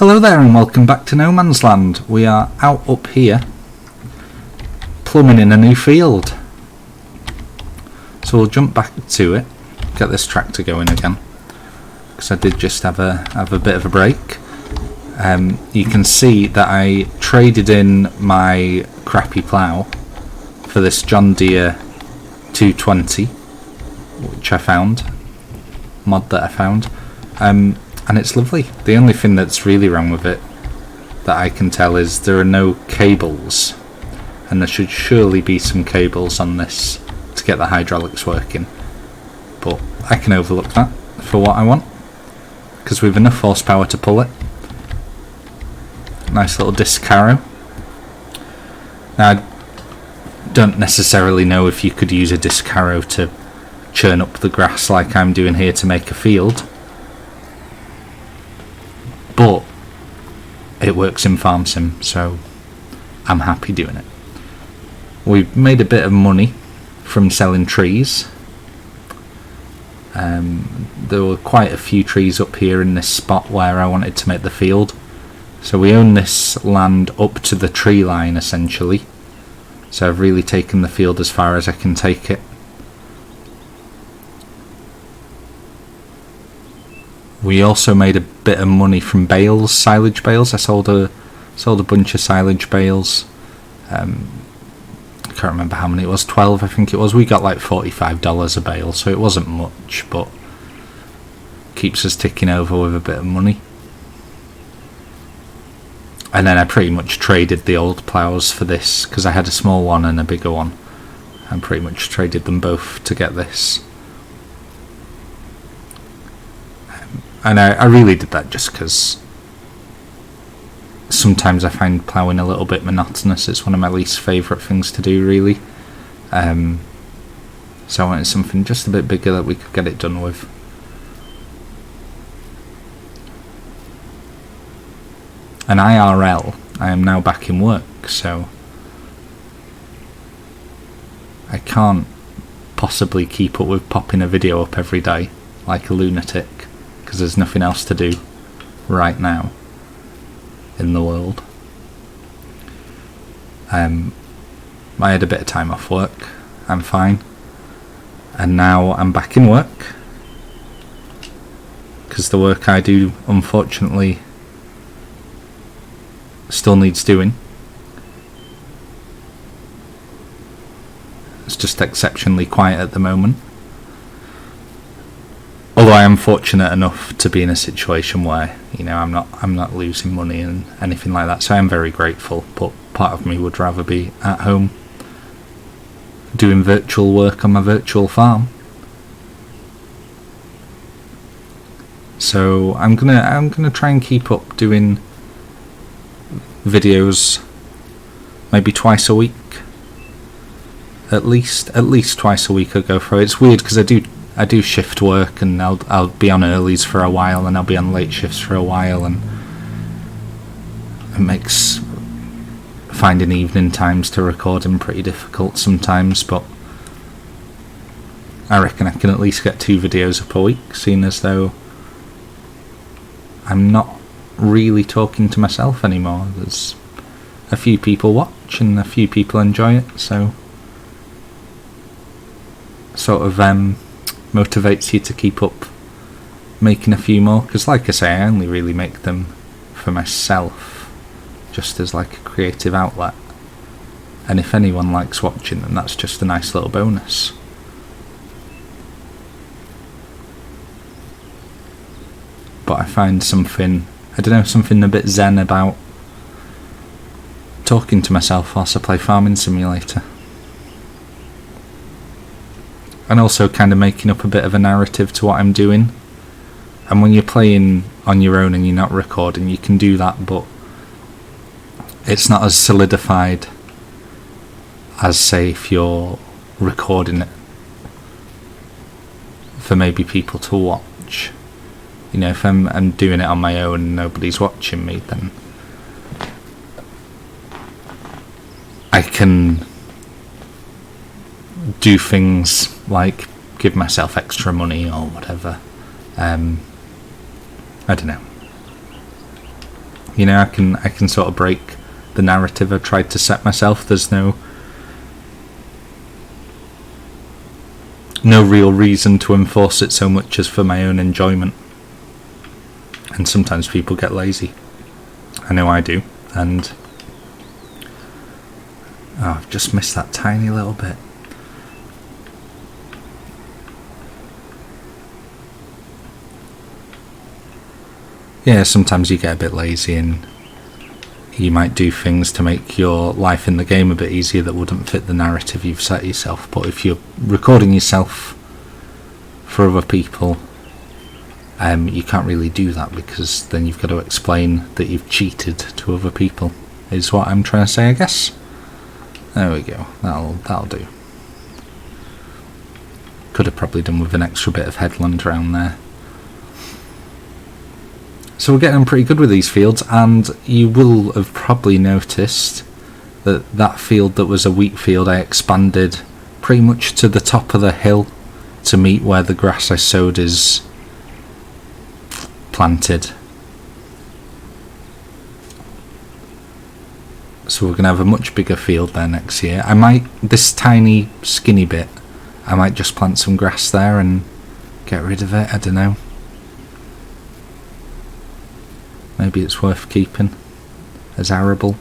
Hello there and welcome back to No Man's Land. We are out up here plumbing in a new field. So we'll jump back to it, get this tractor going again, because I did just have a bit of a break. You can see that I traded in my crappy plough for this John Deere 220, which I found, mod that I found. And it's lovely. The only thing that's really wrong with it that I can tell is there are no cables, and there should surely be some cables on this to get the hydraulics working, but I can overlook that for what I want because we've enough horsepower to pull it. Nice little disc harrow. Now I don't necessarily know if you could use a disc harrow to churn up the grass like I'm doing here to make a field, but it works in Farm Sim, so I'm happy doing it. We've made a bit of money from selling trees. There were quite a few trees up here in this spot where I wanted to make the field, so we own this land up to the tree line essentially, so I've really taken the field as far as I can take it. We also made a bit of money from bales, silage bales. I sold a bunch of silage bales. I can't remember how many it was, 12 I think it was. We got like $45 a bale, so it wasn't much, but keeps us ticking over with a bit of money. And then I pretty much traded the old plows for this, because I had a small one and a bigger one. I pretty much traded them both to get this. And I really did that just because sometimes I find ploughing a little bit monotonous. It's one of my least favourite things to do, really. So I wanted something just a bit bigger that we could get it done with. And IRL, I am now back in work, so I can't possibly keep up with popping a video up every day like a lunatic, because there's nothing else to do right now in the world. I had a bit of time off work, I'm fine, and now I'm back in work because the work I do unfortunately still needs doing. It's just exceptionally quiet at the moment. Although I am fortunate enough to be in a situation where, you know, I'm not losing money and anything like that, so I am very grateful. But part of me would rather be at home doing virtual work on my virtual farm. So I'm gonna try and keep up doing videos maybe twice a week, at least twice a week. I'll go for it. It's weird because I do shift work, and I'll be on earlies for a while, and I'll be on late shifts for a while, and it makes finding evening times to recording pretty difficult sometimes, but I reckon I can at least get 2 videos up a week, seeing as though I'm not really talking to myself anymore. There's a few people watch and a few people enjoy it, so sort of motivates you to keep up making a few more, because like I say, I only really make them for myself, just as like a creative outlet, and if anyone likes watching them, that's just a nice little bonus. But I find something a bit zen about talking to myself whilst I play Farming Simulator. And also kind of making up a bit of a narrative to what I'm doing. And when you're playing on your own and you're not recording, you can do that, but it's not as solidified as, say, if you're recording it for maybe people to watch. You know, if I'm doing it on my own and nobody's watching me, then I can do things like give myself extra money or whatever. I don't know. You know, I can sort of break the narrative I tried to set myself. There's no real reason to enforce it so much as for my own enjoyment. And sometimes people get lazy. I know I do. And I've just missed that tiny little bit. Yeah, sometimes you get a bit lazy and you might do things to make your life in the game a bit easier that wouldn't fit the narrative you've set yourself. But if you're recording yourself for other people, you can't really do that, because then you've got to explain that you've cheated to other people, is what I'm trying to say, I guess. There we go, that'll do. Could have probably done with an extra bit of headland around there. So we're getting on pretty good with these fields, and you will have probably noticed that that field that was a wheat field I expanded pretty much to the top of the hill to meet where the grass I sowed is planted. So we're going to have a much bigger field there next year. I might, this tiny skinny bit, I might just plant some grass there and get rid of it, I don't know. Maybe it's worth keeping as arable.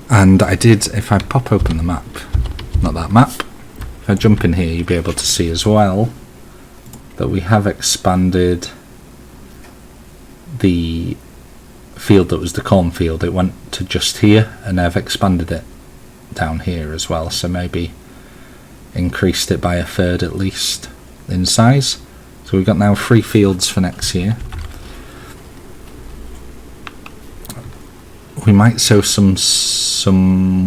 And I did, if I pop open the map, not that map, if I jump in here, you'll be able to see as well that we have expanded the field that was the cornfield. It went to just here, and I've expanded it down here as well, so maybe increased it by a third at least in size. So we've got now 3 fields for next year. We might sow some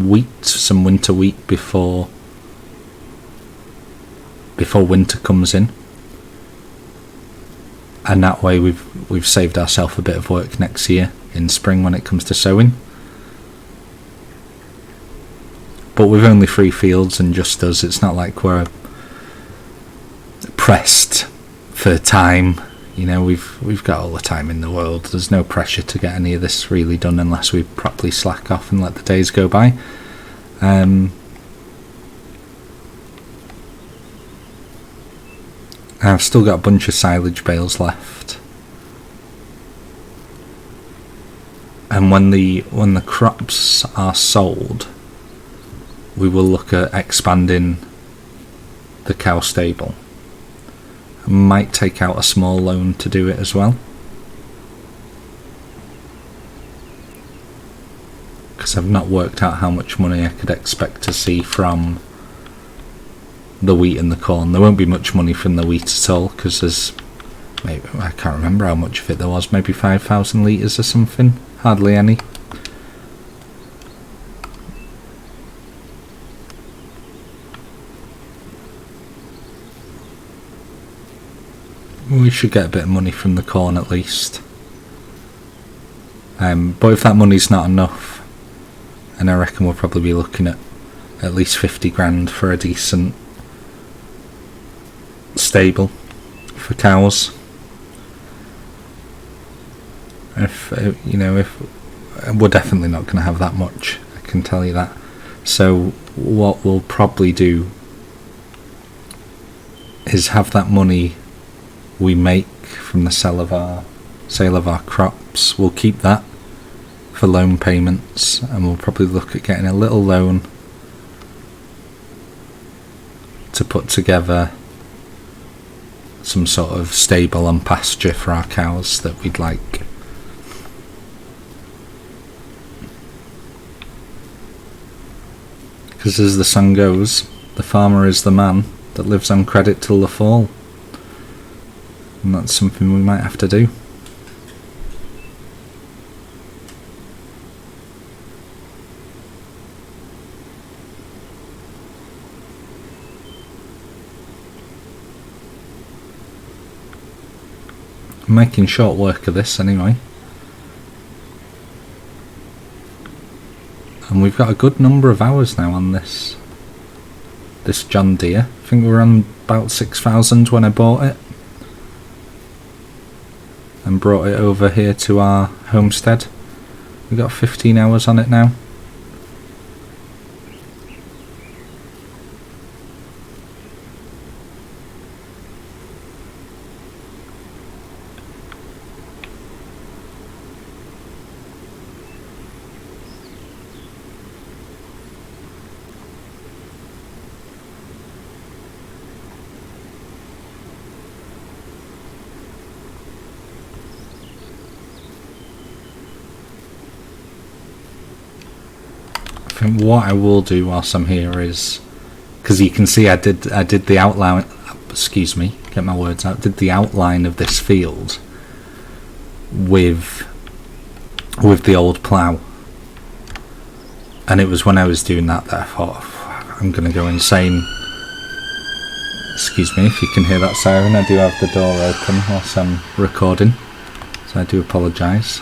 wheat, some winter wheat before winter comes in, and that way we've saved ourselves a bit of work next year in spring when it comes to sowing. But with only 3 fields and just us, it's not like we're pressed for time. You know, we've got all the time in the world. There's no pressure to get any of this really done unless we properly slack off and let the days go by. I've still got a bunch of silage bales left, and when the crops are sold, we will look at expanding the cow stable. I might take out a small loan to do it as well, because I've not worked out how much money I could expect to see from the wheat and the corn. There won't be much money from the wheat at all, because there's, maybe, I can't remember how much of it there was, maybe 5,000 litres or something, hardly any. We should get a bit of money from the corn at least. But if that money's not enough, and I reckon we'll probably be looking at least 50 grand for a decent stable for cows. If we're definitely not going to have that much, I can tell you that. So what we'll probably do is have that money we make from the sale of our crops, we'll keep that for loan payments, and we'll probably look at getting a little loan to put together some sort of stable and pasture for our cows that we'd like. Because as the song goes, the farmer is the man that lives on credit till the fall. And that's something we might have to do. I'm making short work of this anyway. And we've got a good number of hours now on this John Deere. I think we were on about 6,000 when I bought it. and brought it over here to our homestead. We got 15 hours on it now. I think what I will do whilst I'm here is, because you can see I did the outline, excuse me, get my words out, did the outline of this field with the old plough, and it was when I was doing that I thought, I'm going to go insane. Excuse me if you can hear that siren, I do have the door open whilst I'm recording, so I do apologise.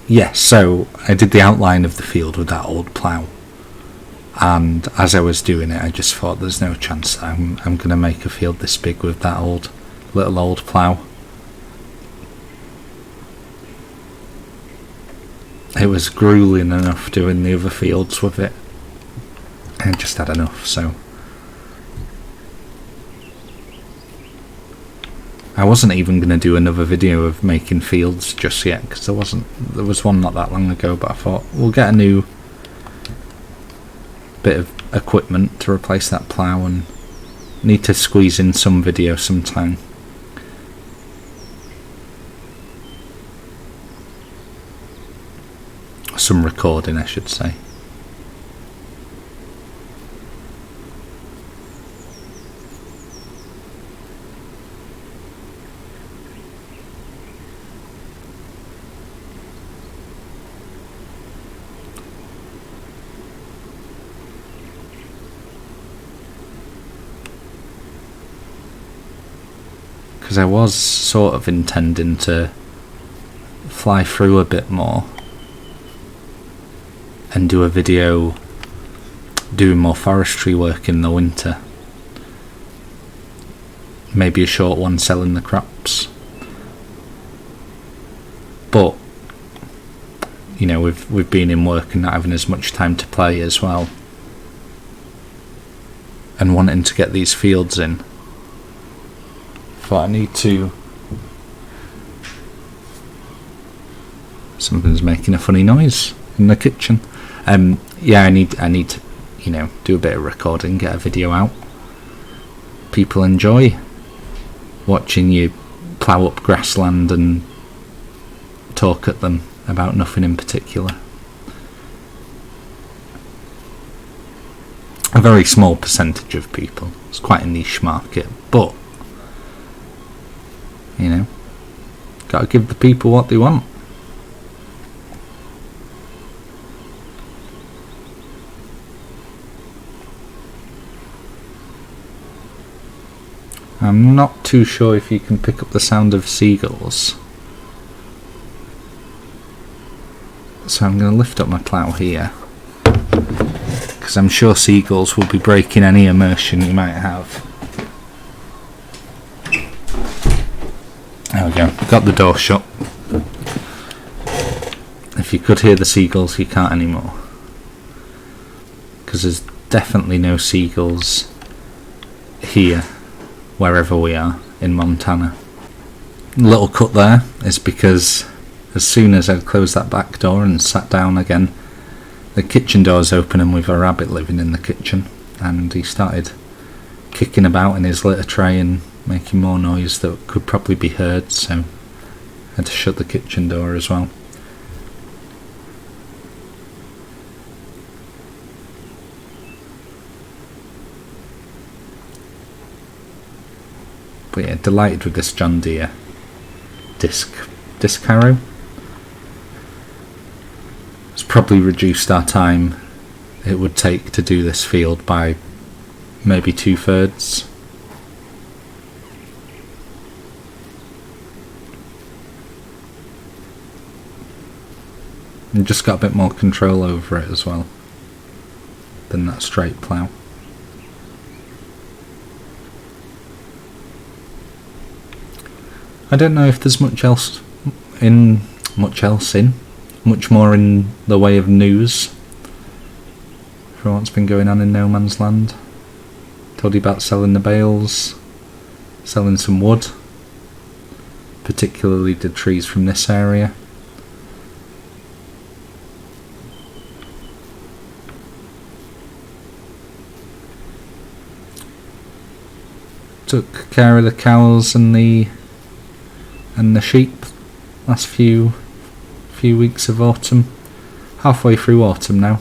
Yes, so I did the outline of the field with that old plough, and as I was doing it I just thought there's no chance that I'm going to make a field this big with that little old plough. It was grueling enough doing the other fields with it. I just had enough, so I wasn't even going to do another video of making fields just yet, because there was one not that long ago, but I thought we'll get a new bit of equipment to replace that plough and need to squeeze in some video sometime. Some recording, I should say. Because I was sort of intending to fly through a bit more and do a video doing more forestry work in the winter. Maybe a short one selling the crops. But, you know, we've been in work and not having as much time to play as well. And wanting to get these fields in. But I need to... Something's making a funny noise in the kitchen. Yeah, I need to, you know, do a bit of recording, get a video out. People enjoy watching you plough up grassland and talk at them about nothing in particular. A very small percentage of people. It's quite a niche market, but you know, gotta give the people what they want. I'm not too sure if you can pick up the sound of seagulls, so I'm going to lift up my plough here, because I'm sure seagulls will be breaking any immersion you might have. There we go, got the door shut. If you could hear the seagulls, you can't anymore, because there's definitely no seagulls here wherever we are in Montana. Little cut there is because as soon as I closed that back door and sat down again, the kitchen door's open and we've a rabbit living in the kitchen, and he started kicking about in his litter tray and making more noise that could probably be heard, so I had to shut the kitchen door as well. But yeah, delighted with this John Deere disc harrow. It's probably reduced our time it would take to do this field by maybe 2/3. And just got a bit more control over it as well than that straight plough. I don't know if there's much more in the way of news for what's been going on in No Man's Land. Told you about selling the bales, selling some wood, particularly the trees from this area. Took care of the cows and the sheep last few weeks of autumn. Halfway through autumn now.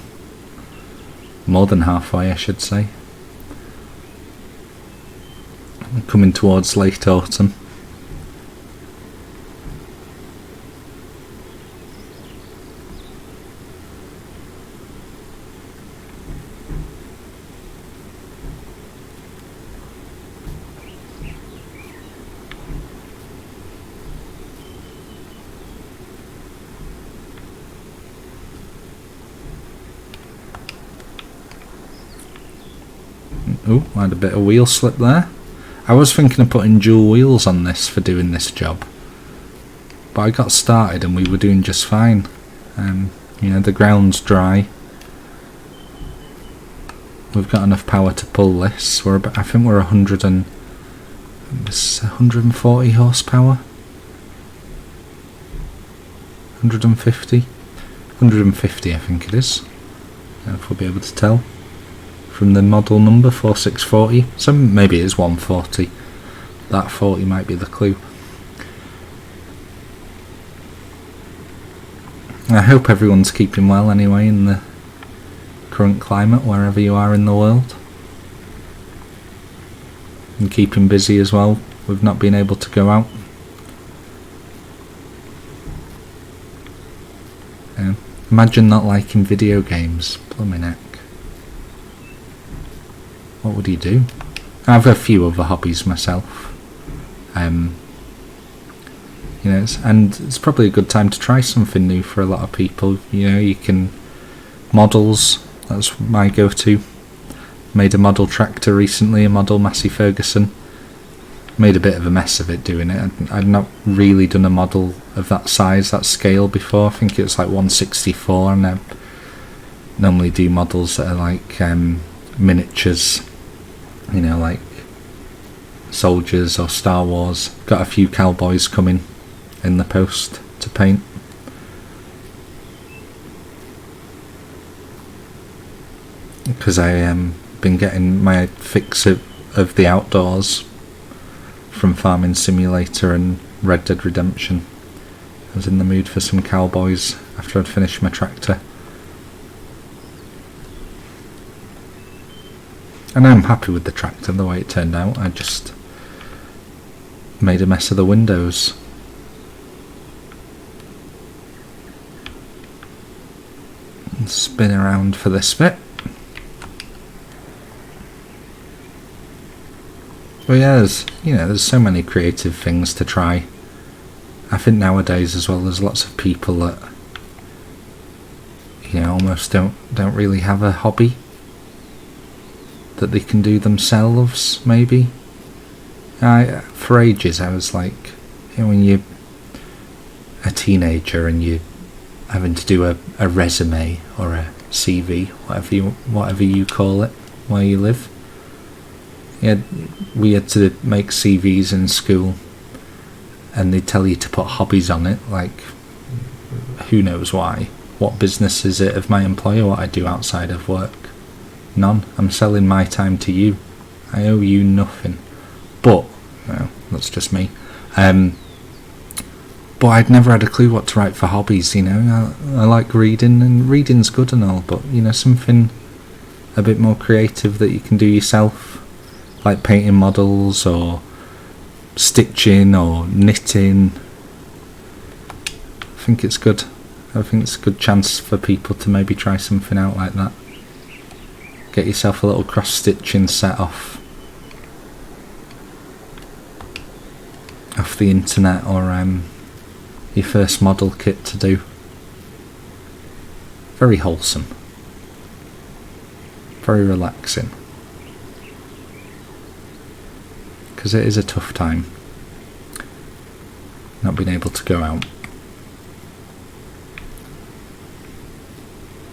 More than halfway, I should say. Coming towards late autumn. Oh, I had a bit of wheel slip there. I was thinking of putting dual wheels on this for doing this job, but I got started and we were doing just fine. You know, the ground's dry. We've got enough power to pull this. I think we're 140 horsepower. 150 I think it is. If we'll be able to tell from the model number 4640. So maybe it is 140. That 40 might be the clue. I hope everyone's keeping well anyway in the current climate wherever you are in the world. And keeping busy as well. We've not been able to go out. Imagine not liking video games. Blooming heck. What would you do? I have a few other hobbies myself. You know, it's probably a good time to try something new for a lot of people. You know, you can models. That's my go-to. Made a model tractor recently, a model Massey Ferguson. Made a bit of a mess of it doing it. I'd not really done a model of that size, that scale before. I think it was like 1/64, and I normally do models that are like miniatures. You know, like soldiers or Star Wars. Got a few cowboys coming in the post to paint. Because I been getting my fix of the outdoors from Farming Simulator and Red Dead Redemption. I was in the mood for some cowboys after I'd finished my tractor. And I'm happy with the tractor, the way it turned out. I just made a mess of the windows. And spin around for this bit. But yeah, there's so many creative things to try. I think nowadays as well, there's lots of people that, you know, almost don't really have a hobby that they can do themselves, maybe. For ages I was like, you know, when you're a teenager and you're having to do a resume or a CV, whatever you call it, where you live. Yeah, we had to make CVs in school, and they tell you to put hobbies on it, like, who knows why. What business is it of my employer what I do outside of work? None. I'm selling my time to you. I owe you nothing. But, well, that's just me. But I'd never had a clue what to write for hobbies, you know. I like reading, and reading's good and all, but, you know, something a bit more creative that you can do yourself, like painting models or stitching or knitting. I think it's good. I think it's a good chance for people to maybe try something out like that. Get yourself a little cross-stitching set off the internet, or your first model kit to do. Very wholesome. Very relaxing. Because it is a tough time. not being able to go out.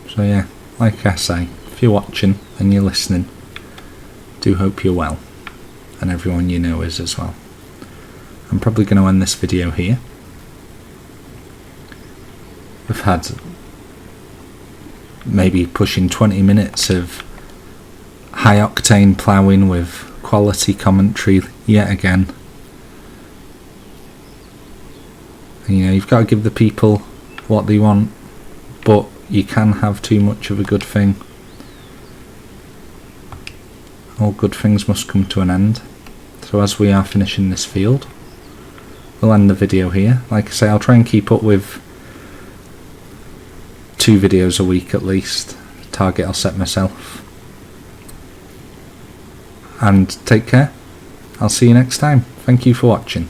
So yeah, like I say, if you're watching and you're listening, do hope you're well, and everyone you know is as well. I'm probably going to end this video here. We've had maybe pushing 20 minutes of high octane ploughing with quality commentary yet again. And, you know, you've got to give the people what they want, but you can have too much of a good thing. All good things must come to an end. So as we are finishing this field, we'll end the video here. Like I say, I'll try and keep up with 2 videos a week at least. Target I'll set myself. And take care. I'll see you next time. Thank you for watching.